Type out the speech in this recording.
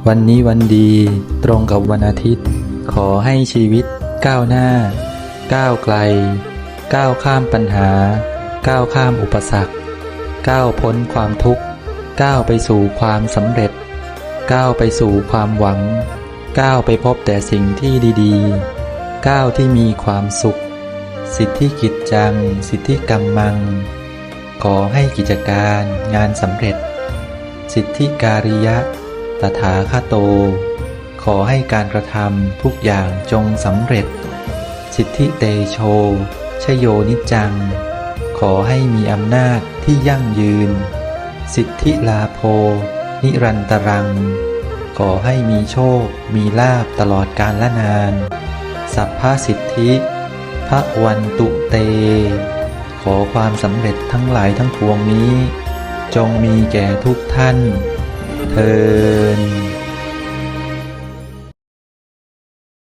วันนี้วันดีตรงกับวันอาทิตย์ขอให้ชีวิตก้าวหน้าก้าวไกลก้าวข้ามปัญหาก้าวข้ามอุปสรรคก้าวพ้นความทุกข์ก้าวไปสู่ความสำเร็จก้าวไปสู่ความหวังก้าวไปพบแต่สิ่งที่ดีๆก้าวที่มีความสุขสิทธิกิจจังสิทธิกัมมังขอให้กิจการงานสำเร็จสิทธิการิยะตถาคโตขอให้การกระทำทุกอย่างจงสำเร็จสิทธิเตโชชโยนิจจังขอให้มีอำนาจที่ยั่งยืนสิทธิลาโภนิรันตรังขอให้มีโชคมีลาภตลอดกาลและนานสัพพสิทธิภวันตุเตขอความสำเร็จทั้งหลายทั้งปวงนี้จงมีแก่ทุกท่านเทอญ